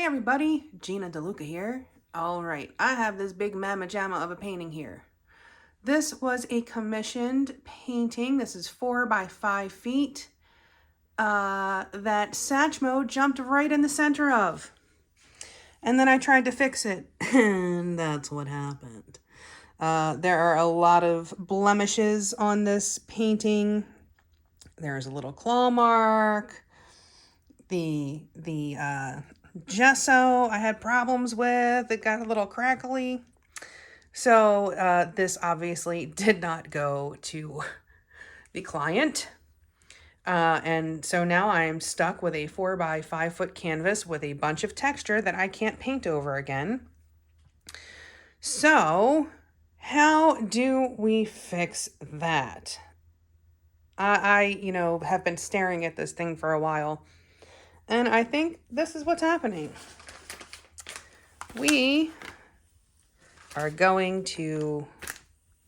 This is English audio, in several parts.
Hey everybody, Gina DeLuca here. Alright, I have this big mamma jamma of a painting here. This was a commissioned painting. This is 4 by 5 feet that Satchmo jumped right in the center of. And then I tried to fix it, and that's what happened. There are a lot of blemishes on this painting. There's a little claw mark. The gesso I had problems with. It got a little crackly. So this obviously did not go to the client. And so now I am stuck with a 4 by 5 foot canvas with a bunch of texture that I can't paint over again. So how do we fix that? I have been staring at this thing for a while, and I think this is what's happening. We are going to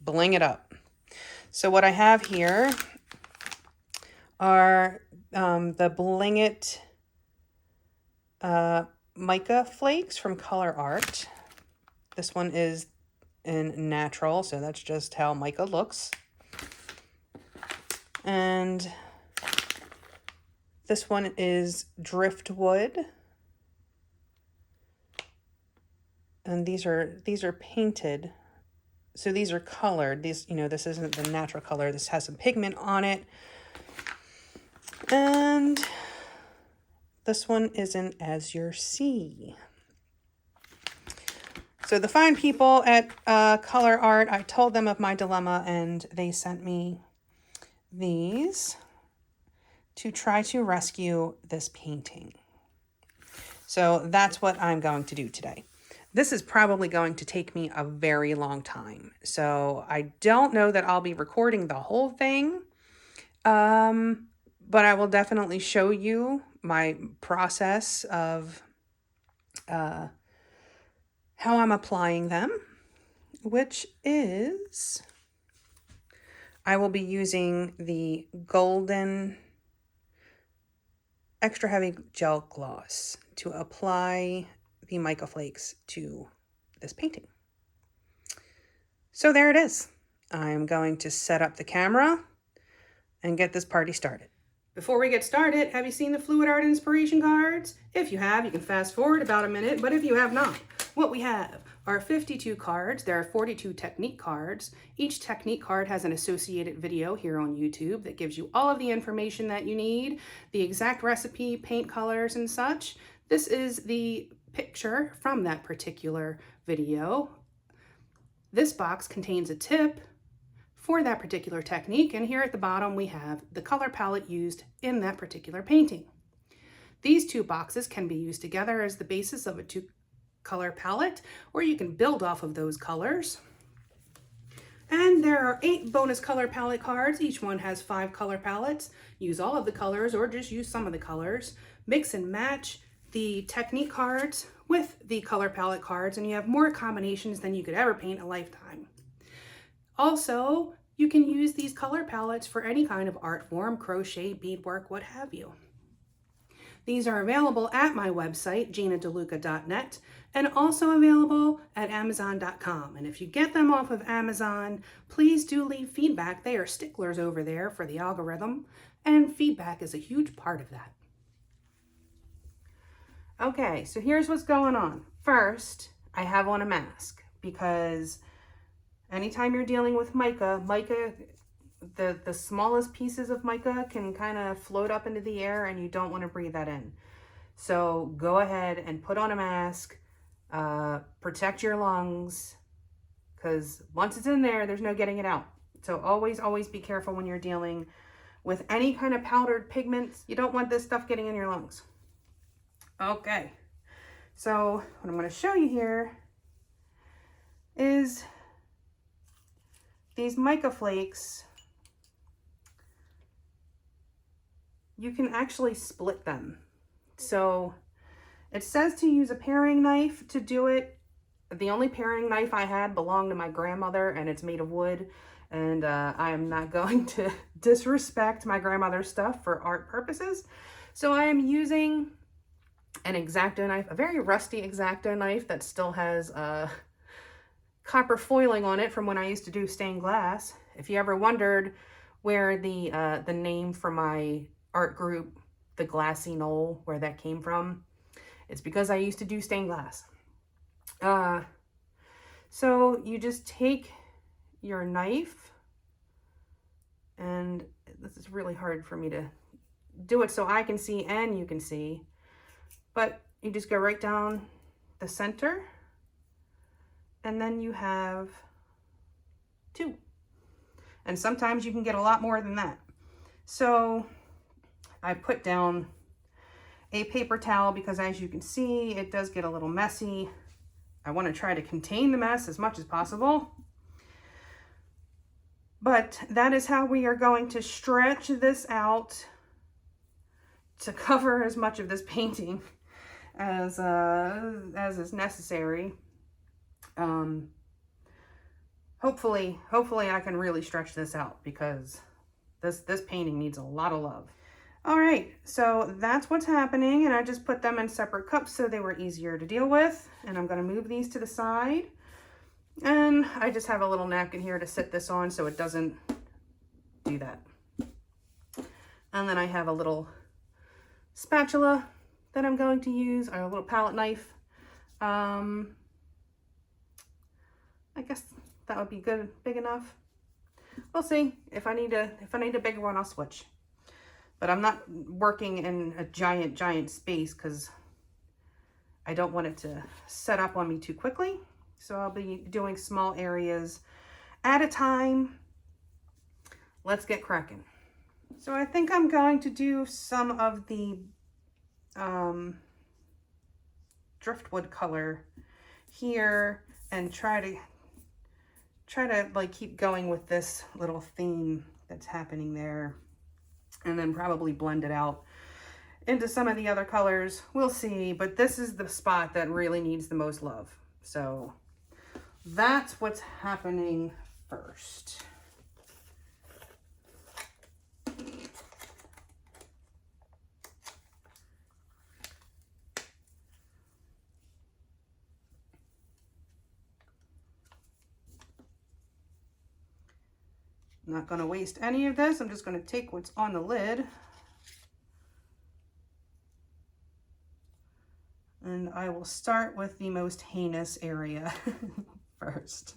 bling it up. So what I have here are the Bling It Mica Flakes from ColourArte. This one is in natural, so that's just how mica looks. And this one is driftwood. And these are painted. So these are colored. These, this isn't the natural color. This has some pigment on it. And this one is an Azure Sea. So the fine people at ColourArte, I told them of my dilemma, and they sent me these to try to rescue this painting. So that's what I'm going to do today. This is probably going to take me a very long time. So I don't know that I'll be recording the whole thing, but I will definitely show you my process of how I'm applying them, which is I will be using the golden extra heavy gel gloss to apply the mica flakes to this painting. So there it is. I'm going to set up the camera and get this party started. Before we get started, have you seen the Fluid Art inspiration cards? If you have, you can fast forward about a minute, but if you have not, what we have are 52 cards. There are 42 technique cards. Each technique card has an associated video here on YouTube that gives you all of the information that you need, the exact recipe, paint colors, and such. This is the picture from that particular video. This box contains a tip for that particular technique, and here at the bottom we have the color palette used in that particular painting. These two boxes can be used together as the basis of a two-color palette, or you can build off of those colors. And there are 8 bonus color palette cards. Each one has 5 color palettes. Use all of the colors or just use some of the colors. Mix and match the technique cards with the color palette cards, and you have more combinations than you could ever paint a lifetime. Also, you can use these color palettes for any kind of art form, crochet, beadwork, what have you. These are available at my website, ginadeluca.net, and also available at amazon.com. And if you get them off of Amazon, please do leave feedback. They are sticklers over there for the algorithm, and feedback is a huge part of that. Okay, so here's what's going on. First, I have on a mask because anytime you're dealing with mica, the smallest pieces of mica can kind of float up into the air, and you don't want to breathe that in. So go ahead and put on a mask, protect your lungs, because once it's in there, there's no getting it out. So always be careful when you're dealing with any kind of powdered pigments. You don't want this stuff getting in your lungs. Okay, so what I'm going to show you here is these mica flakes. You can actually split them. So it says to use a paring knife to do it. The only paring knife I had belonged to my grandmother, and it's made of wood. And I am not going to disrespect my grandmother's stuff for art purposes. So I am using an X-Acto knife, a very rusty X-Acto knife that still has copper foiling on it from when I used to do stained glass. If you ever wondered where the name for my art group, the Glassy Knoll, where that came from, it's because I used to do stained glass. So you just take your knife, and this is really hard for me to do it so I can see and you can see, but you just go right down the center, and then you have 2. And sometimes you can get a lot more than that. So I put down a paper towel because, as you can see, it does get a little messy. I want to try to contain the mess as much as possible. But that is how we are going to stretch this out to cover as much of this painting as is necessary. Hopefully I can really stretch this out, because this painting needs a lot of love. All right, so that's what's happening, and I just put them in separate cups so they were easier to deal with. And I'm going to move these to the side, and I just have a little napkin here to sit this on so it doesn't do that. And then I have a little spatula that I'm going to use, or a little palette knife. I guess that would be good, big enough. We'll see. If I need a bigger one, I'll switch. But I'm not working in a giant space because I don't want it to set up on me too quickly. So I'll be doing small areas at a time. Let's get cracking. So I think I'm going to do some of the driftwood color here and try to like keep going with this little theme that's happening there, and then probably blend it out into some of the other colors. We'll see, but this is the spot that really needs the most love. So that's what's happening first. I'm not going to waste any of this. I'm just going to take what's on the lid, and I will start with the most heinous area first.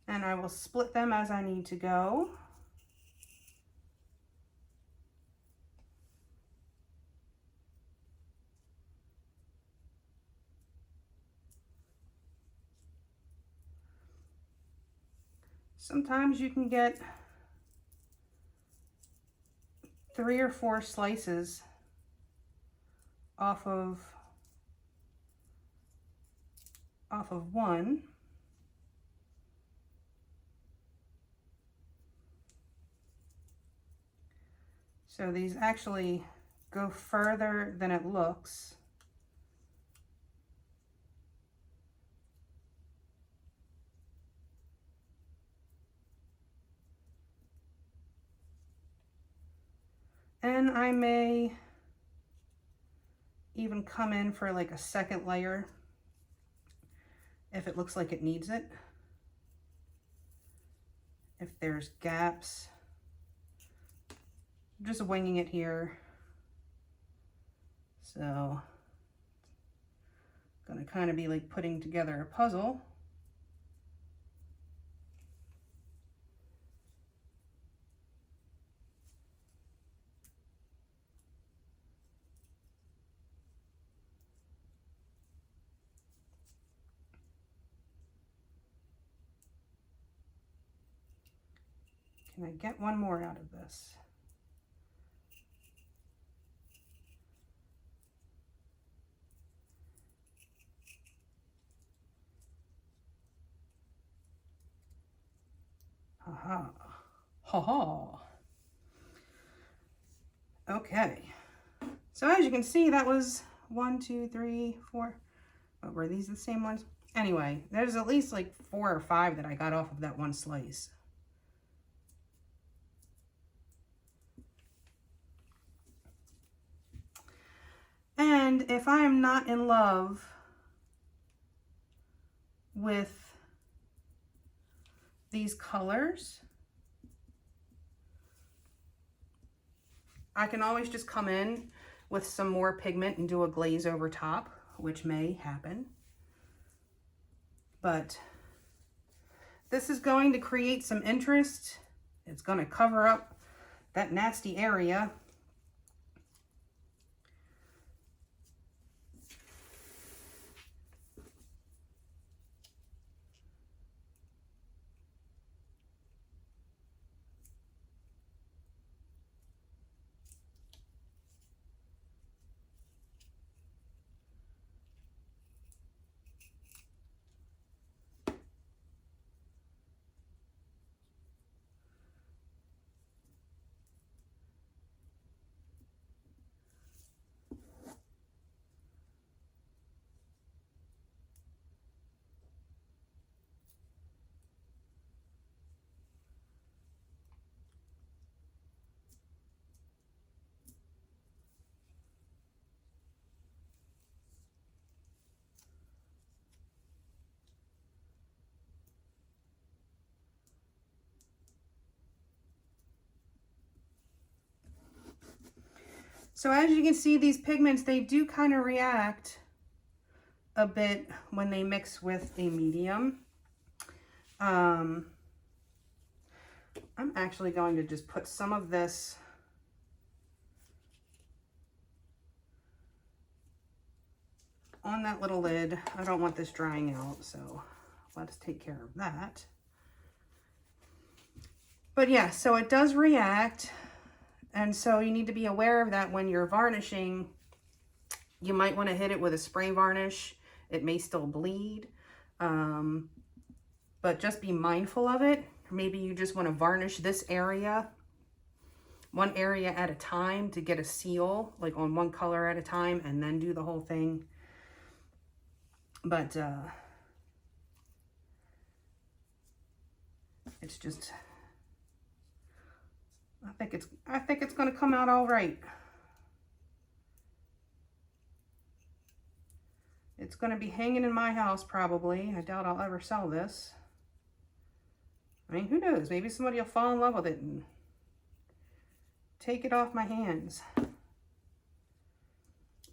And I will split them as I need to go. Sometimes you can get 3 or 4 slices off of one. So these actually go further than it looks. And I may even come in for like a second layer if it looks like it needs it. If there's gaps. I'm just winging it here. So, gonna kind of be like putting together a puzzle. Can I get one more out of this? Aha. Ha ha. Okay. So as you can see, that was 1, 2, 3, 4. Oh, were these the same ones? Anyway, there's at least like 4 or 5 that I got off of that one slice. And if I am not in love with these colors, I can always just come in with some more pigment and do a glaze over top, which may happen. But this is going to create some interest. It's going to cover up that nasty area. So as you can see, these pigments, they do kind of react a bit when they mix with a medium. I'm actually going to just put some of this on that little lid. I don't want this drying out, so let's take care of that. But yeah, so it does react. And so you need to be aware of that when you're varnishing. You might want to hit it with a spray varnish. It may still bleed, but just be mindful of it. Maybe you just want to varnish this area, one area at a time to get a seal, like on one color at a time, and then do the whole thing. But it's just, I think it's going to come out all right. It's going to be hanging in my house probably. I doubt I'll ever sell this. I mean, who knows? Maybe somebody will fall in love with it and take it off my hands.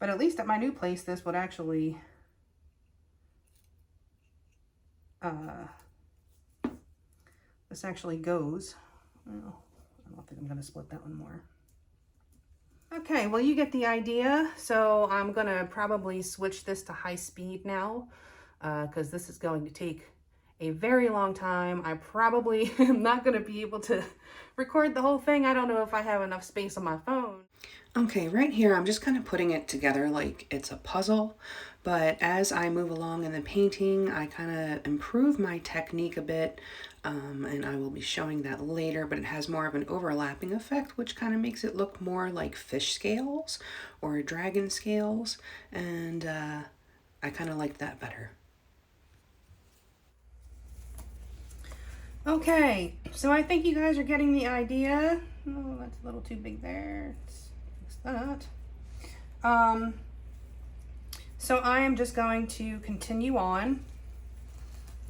But at least at my new place, this would actually this actually goes. Well, I don't think I'm going to split that one more. Okay, well, you get the idea. So I'm going to probably switch this to high speed now because this is going to take a very long time. I probably am not going to be able to record the whole thing. I don't know if I have enough space on my phone. Okay, right here, I'm just kind of putting it together like it's a puzzle. But as I move along in the painting, I kind of improve my technique a bit. And I will be showing that later, but it has more of an overlapping effect, which kind of makes it look more like fish scales or dragon scales. And I kind of like that better. Okay, so I think you guys are getting the idea. Oh, that's a little too big there. Let's fix that. So I am just going to continue on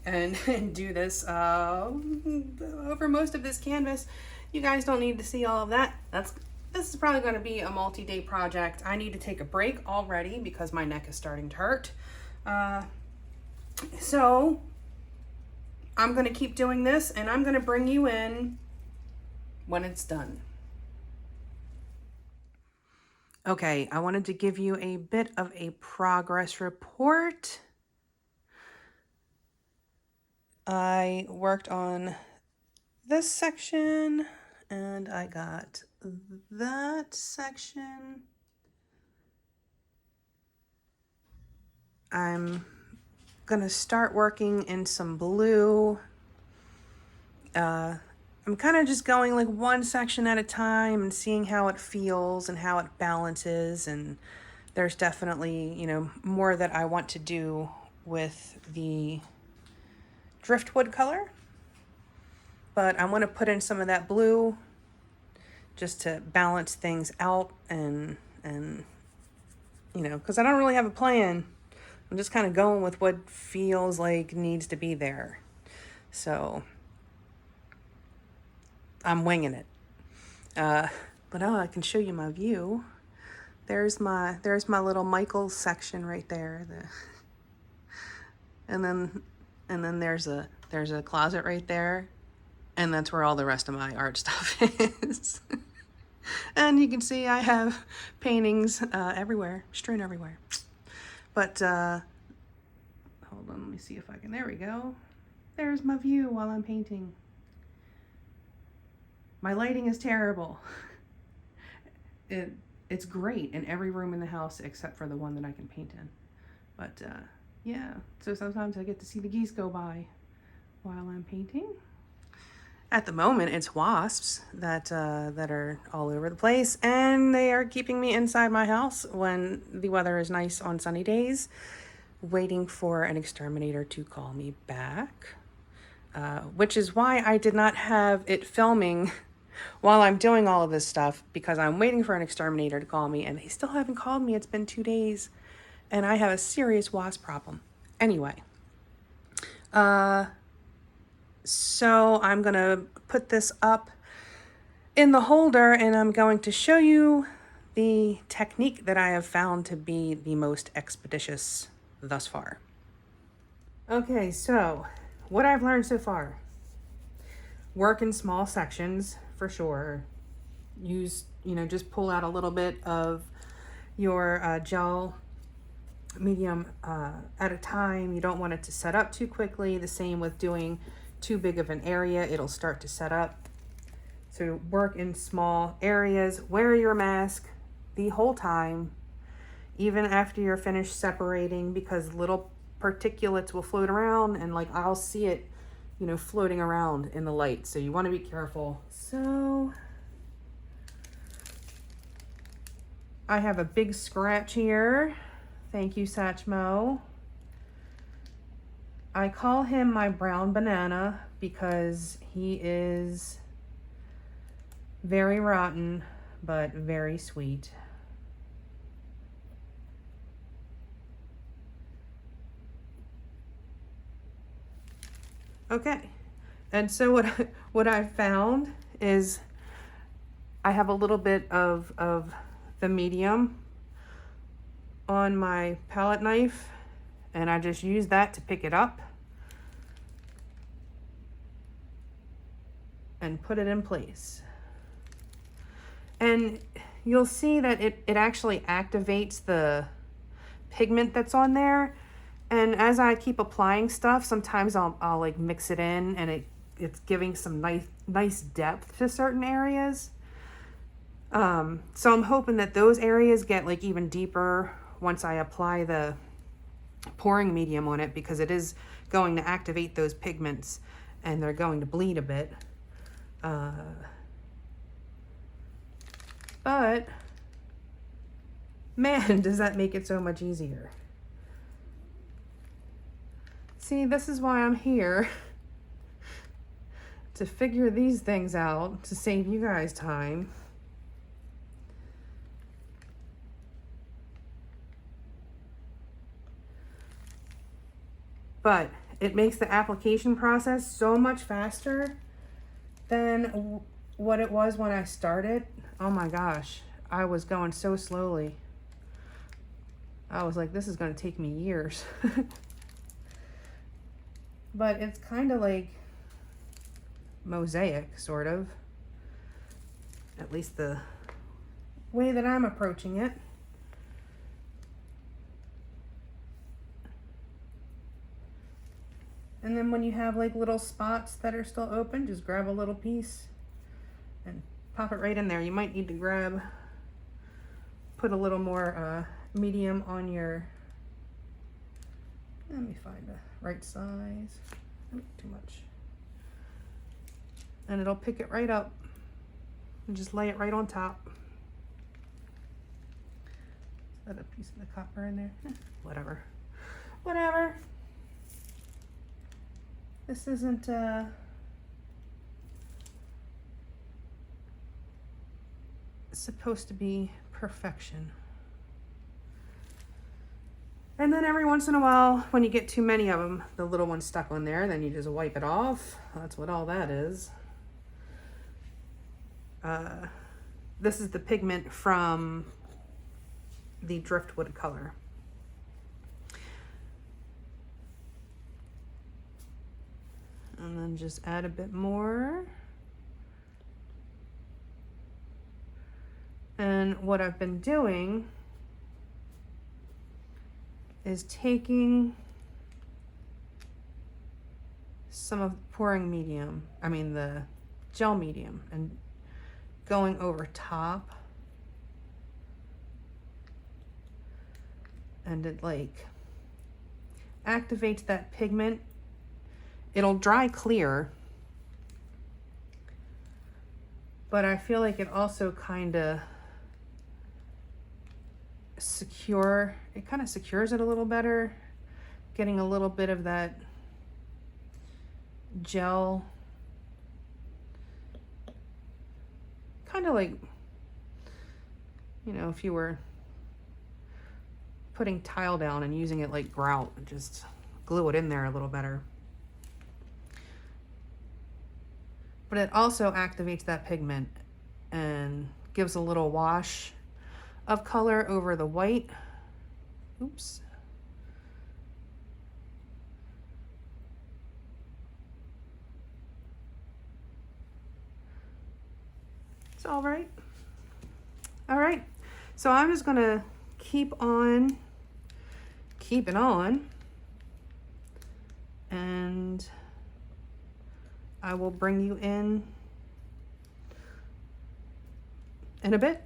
and do this over most of this canvas. You guys don't need to see all of that. This is probably going to be a multi-day project. I need to take a break already because my neck is starting to hurt. So I'm going to keep doing this, and I'm going to bring you in when it's done. Okay, I wanted to give you a bit of a progress report. I worked on this section, and I got that section. I'm gonna start working in some blue I'm kind of just going like one section at a time and seeing how it feels and how it balances. And there's definitely, you know, more that I want to do with the driftwood color. But I want to put in some of that blue just to balance things out and you know, because I don't really have a plan. I'm just kind of going with what feels like needs to be there. So I'm winging it. But oh, I can show you my view. There's my little Michael section right there. And then there's a closet right there, and that's where all the rest of my art stuff is. And you can see I have paintings everywhere, strewn everywhere. But hold on, let me see if I can. There we go. There's my view while I'm painting. My lighting is terrible. It's great in every room in the house except for the one that I can paint in. But yeah, so sometimes I get to see the geese go by while I'm painting. At the moment, it's wasps that are all over the place, and they are keeping me inside my house when the weather is nice on sunny days, waiting for an exterminator to call me back, which is why I did not have it filming while I'm doing all of this stuff, because I'm waiting for an exterminator to call me, and they still haven't called me. It's been 2 days, and I have a serious wasp problem. Anyway, so I'm gonna put this up in the holder, and I'm going to show you the technique that I have found to be the most expeditious thus far. Okay, so what I've learned so far: work in small sections for sure. Use, you know, just pull out a little bit of your gel medium at a time. You don't want it to set up too quickly. The same with doing too big of an area, it'll start to set up. So work in small areas. Wear your mask the whole time, even after you're finished separating, because little particulates will float around, and like I'll see it, you know, floating around in the light. So you want to be careful. So I have a big scratch here. Thank you, Satchmo. I call him my brown banana because he is very rotten, but very sweet. Okay, and so what I found is I have a little bit of the medium on my palette knife, and I just use that to pick it up and put it in place. And you'll see that it actually activates the pigment that's on there. And as I keep applying stuff, sometimes I'll like mix it in, and it's giving some nice depth to certain areas. So I'm hoping that those areas get like even deeper once I apply the pouring medium on it, because it is going to activate those pigments and they're going to bleed a bit. But man, does that make it so much easier. See, this is why I'm here, to figure these things out, to save you guys time. But it makes the application process so much faster than what it was when I started. Oh my gosh, I was going so slowly. I was like, this is going to take me years. But it's kind of like mosaic, sort of. At least the way that I'm approaching it. And then when you have like little spots that are still open, just grab a little piece and pop it right in there. You might need to put a little more medium on your, let me find the right size. Too much. and it'll pick it right up and just lay it right on top. Is that a piece of the copper in there? Whatever. Whatever. This isn't supposed to be perfection. And then every once in a while, when you get too many of them, the little one's stuck on there, then you just wipe it off. That's what all that is. This is the pigment from the driftwood color. And then just add a bit more. And what I've been doing is taking some of the pouring medium, the gel medium, and going over top. And it like activates that pigment. It'll dry clear, but I feel like it also kind of secures it a little better, getting a little bit of that gel, kind of like, you know, if you were putting tile down and using it like grout, just glue it in there a little better. But it also activates that pigment and gives a little wash of color over the white. Oops. It's all right. All right. So I'm just gonna keep on keeping on, and I will bring you in a bit.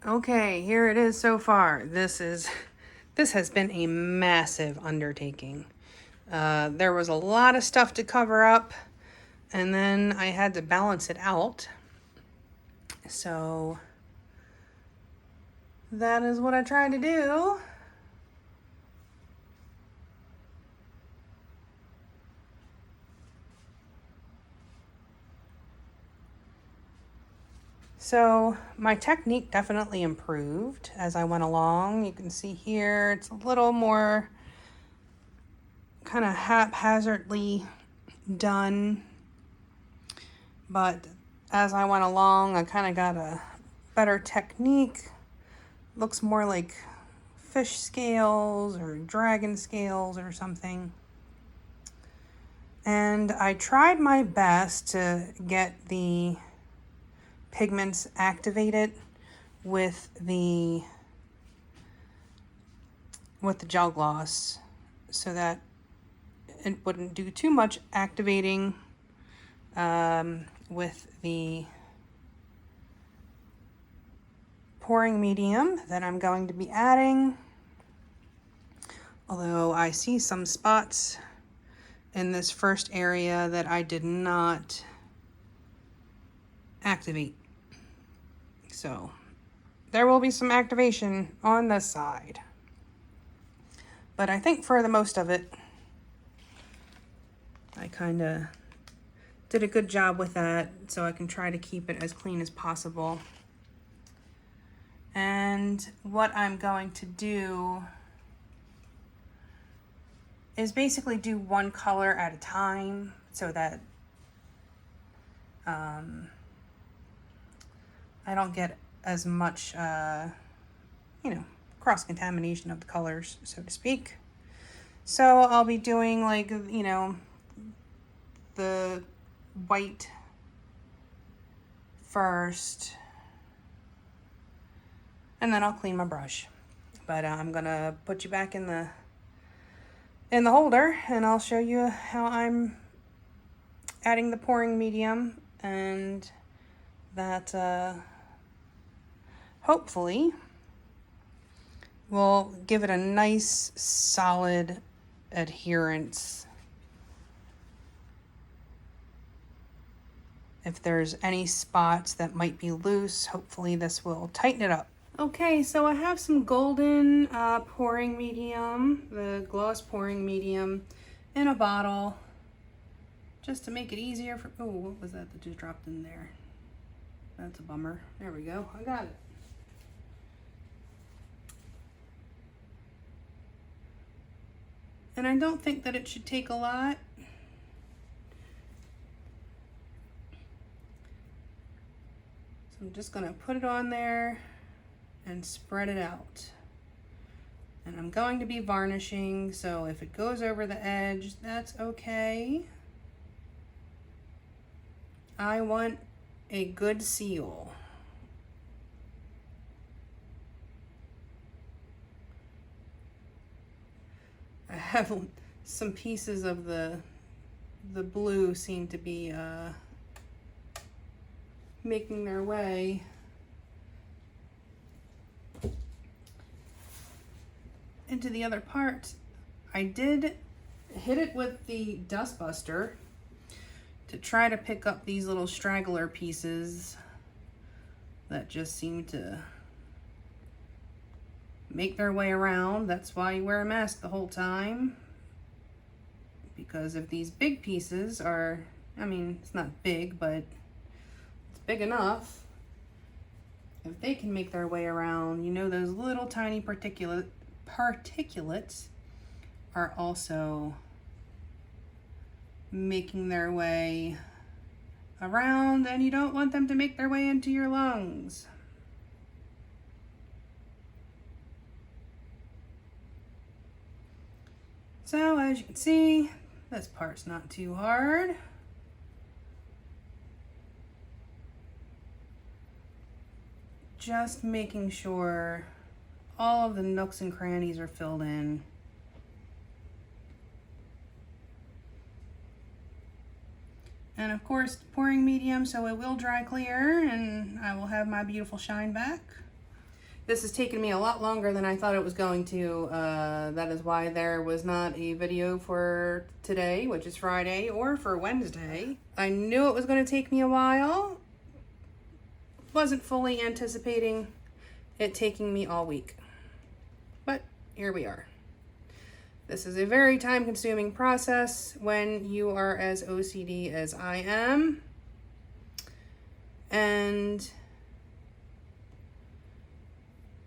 Okay, here it is so far. This has been a massive undertaking. There was a lot of stuff to cover up, and then I had to balance it out. So that is what I tried to do. So my technique definitely improved as I went along. You can see here it's a little more kind of haphazardly done, but as I went along, I kind of got a better technique. Looks more like fish scales or dragon scales or something. And I tried my best to get the pigments activated with the gel gloss so that it wouldn't do too much activating with the pouring medium that I'm going to be adding. Although I see some spots in this first area that I did not activate. So there will be some activation on this side. But I think for the most of it, I kind of did a good job with that, so I can try to keep it as clean as possible. And what I'm going to do is basically do one color at a time so that I don't get as much, cross-contamination of the colors, so to speak. So I'll be doing like, the white first, and then I'll clean my brush. But I'm gonna put you back in the holder, and I'll show you how I'm adding the pouring medium, and that hopefully will give it a nice solid adherence If there's any spots that might be loose, hopefully this will tighten it up. Okay, so I have some golden pouring medium, the gloss pouring medium, in a bottle, just to make it easier for, oh, what was that just dropped in there? That's a bummer. There we go, I got it. And I don't think that it should take a lot. So I'm just gonna put it on there and spread it out. And I'm going to be varnishing, so if it goes over the edge, that's okay. I want a good seal. I have some pieces of the blue seem to be making their way. Into the other part. I did hit it with the dust buster to try to pick up these little straggler pieces that just seem to make their way around. That's why you wear a mask the whole time, because if these big pieces are, I mean, it's not big, but it's big enough. If they can make their way around, you know, those little tiny particulates are also making their way around, and you don't want them to make their way into your lungs. So as you can see, this part's not too hard. Just making sure all of the nooks and crannies are filled in. And of course, pouring medium, so it will dry clear and I will have my beautiful shine back. This has taken me a lot longer than I thought it was going to. That is why there was not a video for today, which is Friday, or for Wednesday. I knew it was going to take me a while. Wasn't fully anticipating it taking me all week. But here we are. This is a very time-consuming process when you are as OCD as I am. And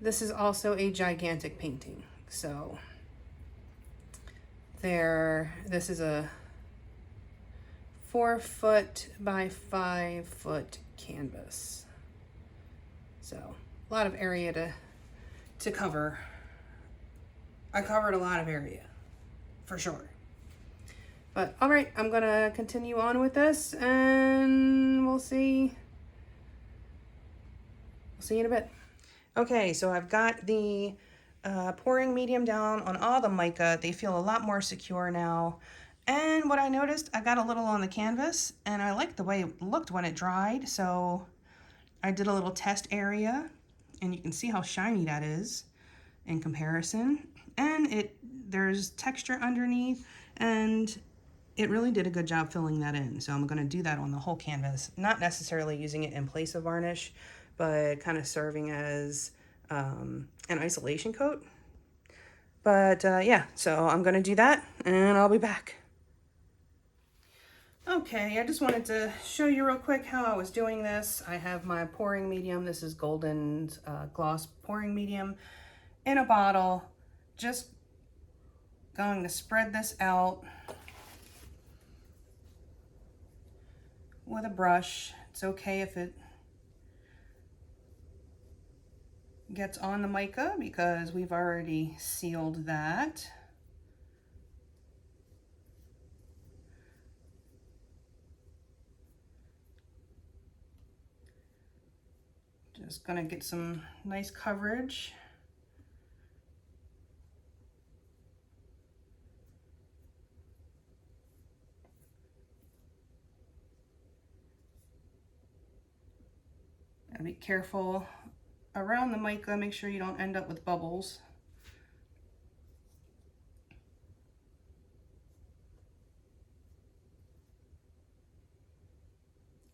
this is also a gigantic painting. So this is a 4-foot by 5-foot canvas. So a lot of area to cover. I covered a lot of area, for sure. But all right, I'm gonna continue on with this and we'll see. We'll see in a bit. Okay, so I've got the pouring medium down on all the mica. They feel a lot more secure now. And what I noticed, I got a little on the canvas and I liked the way it looked when it dried. So I did a little test area and you can see how shiny that is in comparison. And there's texture underneath and it really did a good job filling that in. So I'm gonna do that on the whole canvas, not necessarily using it in place of varnish, but kind of serving as an isolation coat. But yeah, so I'm gonna do that and I'll be back. Okay, I just wanted to show you real quick how I was doing this. I have my pouring medium. This is Golden's gloss pouring medium in a bottle. Just going to spread this out with a brush. It's okay if it gets on the mica because we've already sealed that. Just gonna get some nice coverage. And be careful around the mica, make sure you don't end up with bubbles.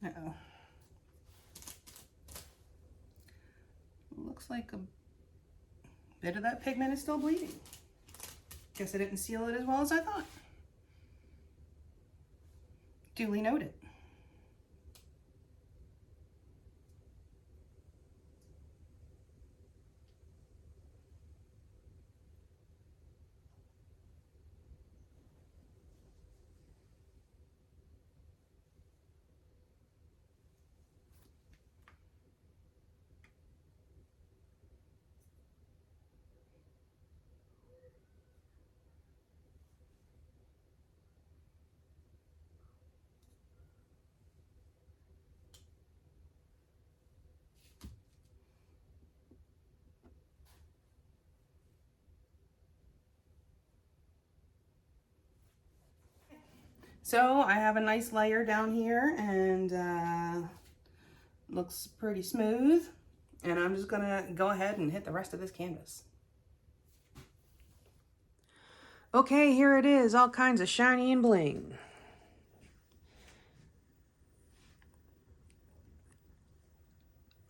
Uh-oh. Looks like a bit of that pigment is still bleeding. Guess I didn't seal it as well as I thought. Duly noted. So I have a nice layer down here, and looks pretty smooth. And I'm just gonna go ahead and hit the rest of this canvas. Okay, here it is, all kinds of shiny and bling.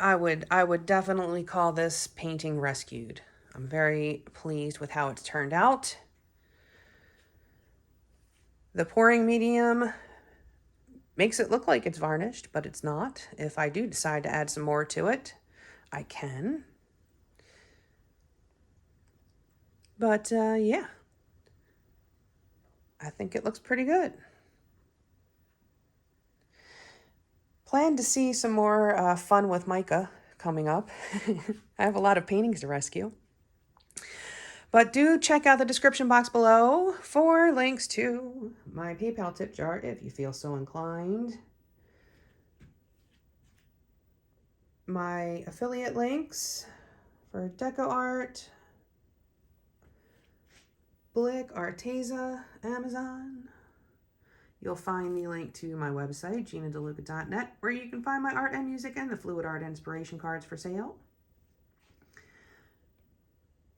I would definitely call this painting rescued. I'm very pleased with how it's turned out. The pouring medium makes it look like it's varnished, but it's not. If I do decide to add some more to it, I can. But yeah, I think it looks pretty good. Plan to see some more fun with mica coming up. I have a lot of paintings to rescue. But do check out the description box below for links to my PayPal tip jar if you feel so inclined. My affiliate links for DecoArte, Blick, Arteza, Amazon. You'll find the link to my website, GinaDeLuca.net, where you can find my art and music and the fluid art inspiration cards for sale.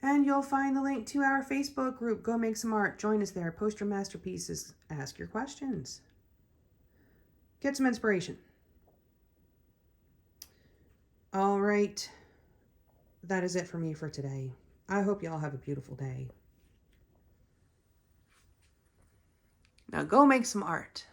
And you'll find the link to our Facebook group. Go make some art. Join us there. Post your masterpieces. Ask your questions. Get some inspiration. All right. That is it for me for today. I hope you all have a beautiful day. Now go make some art.